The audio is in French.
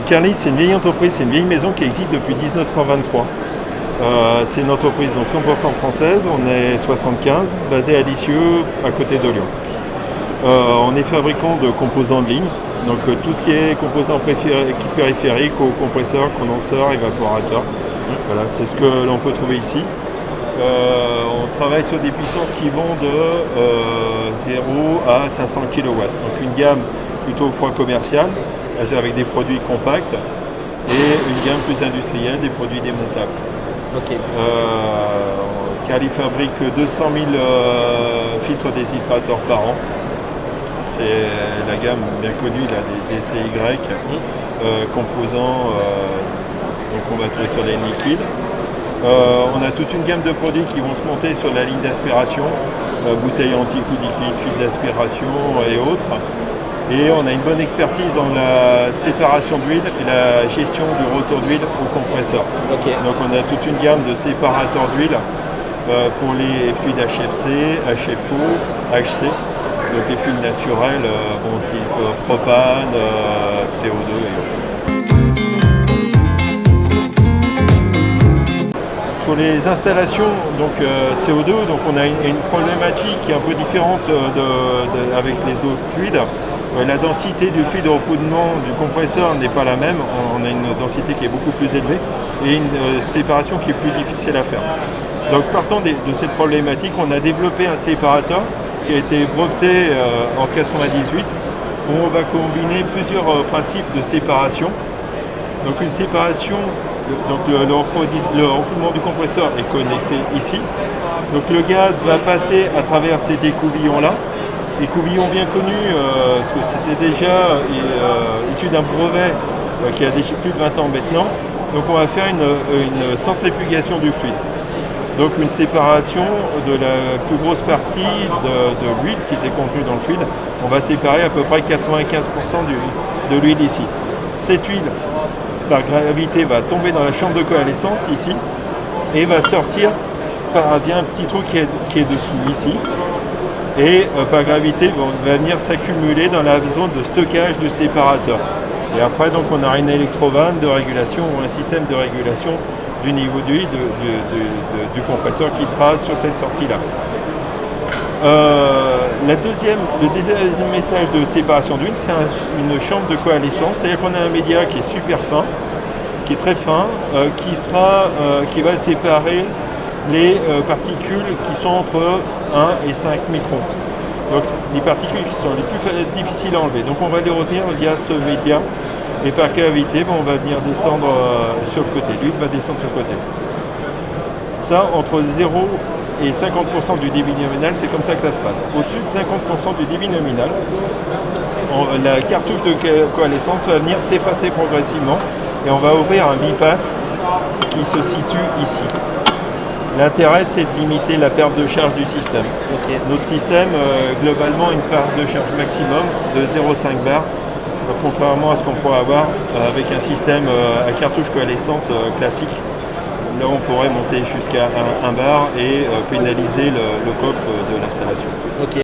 Carly, c'est une vieille entreprise, c'est une vieille maison qui existe depuis 1923. C'est une entreprise donc 100% française, on est 75, basée à Lisieux, à côté de Lyon. On est fabricant de composants de ligne, donc tout ce qui est composants périphériques, aux compresseurs, condenseurs, évaporateurs. Voilà, c'est ce que l'on peut trouver ici. On travaille sur des puissances qui vont de 0 à 500 kW, donc une gamme plutôt froid commercial, avec des produits compacts, et une gamme plus industrielle, des produits démontables. Ok. Carly fabrique 200 000 filtres déshydrateurs par an. C'est la gamme bien connue là, des CY, composants donc on va trouver sur les liquides. On a toute une gamme de produits qui vont se monter sur la ligne d'aspiration, bouteilles anti-coup liquide, fil d'aspiration et autres. Et on a une bonne expertise dans la séparation d'huile et la gestion du retour d'huile au compresseur. Okay. Donc on a toute une gamme de séparateurs d'huile pour les fluides HFC, HFO, HC. Donc les fluides naturels, type propane, CO2 et autres. Sur les installations donc, CO2, donc on a une problématique qui est un peu différente avec les autres fluides. La densité du fluide de refoulement du compresseur n'est pas la même, on a une densité qui est beaucoup plus élevée et une séparation qui est plus difficile à faire. Donc partant de cette problématique, on a développé un séparateur qui a été breveté en 98 où on va combiner plusieurs principes de séparation. Donc une séparation, donc le refoulement du compresseur est connecté ici. Donc le gaz va passer à travers ces découvillons-là. Des couvillons bien connus, parce que c'était déjà issu d'un brevet qui a déjà plus de 20 ans maintenant. Donc on va faire une centrifugation du fluide. Donc une séparation de la plus grosse partie de l'huile qui était contenue dans le fluide. On va séparer à peu près 95% de l'huile ici. Cette huile, par gravité, va tomber dans la chambre de coalescence ici et va sortir par un petit trou qui est dessous ici. Et par gravité va venir s'accumuler dans la zone de stockage du séparateur. Et après donc on aura une électrovanne de régulation ou un système de régulation du niveau d'huile du compresseur qui sera sur cette sortie-là. Le deuxième étage de séparation d'huile, c'est une chambre de coalescence, c'est-à-dire qu'on a un média qui est super fin, qui est très fin, qui va séparer les particules qui sont entre 1 et 5 microns. Donc les particules qui sont les plus difficiles à enlever. Donc on va les retenir via ce média et par cavité, on va venir descendre sur le côté. L'huile va descendre sur le côté. Ça, entre 0 et 50% du débit nominal, c'est comme ça que ça se passe. Au-dessus de 50% du débit nominal, la cartouche de coalescence va venir s'effacer progressivement et on va ouvrir un bypass qui se situe ici. L'intérêt, c'est de limiter la perte de charge du système. Okay. Notre système, globalement, une perte de charge maximum de 0,5 bar, contrairement à ce qu'on pourrait avoir avec un système à cartouche coalescente classique. Là, on pourrait monter jusqu'à 1 bar et pénaliser le COP de l'installation. Okay.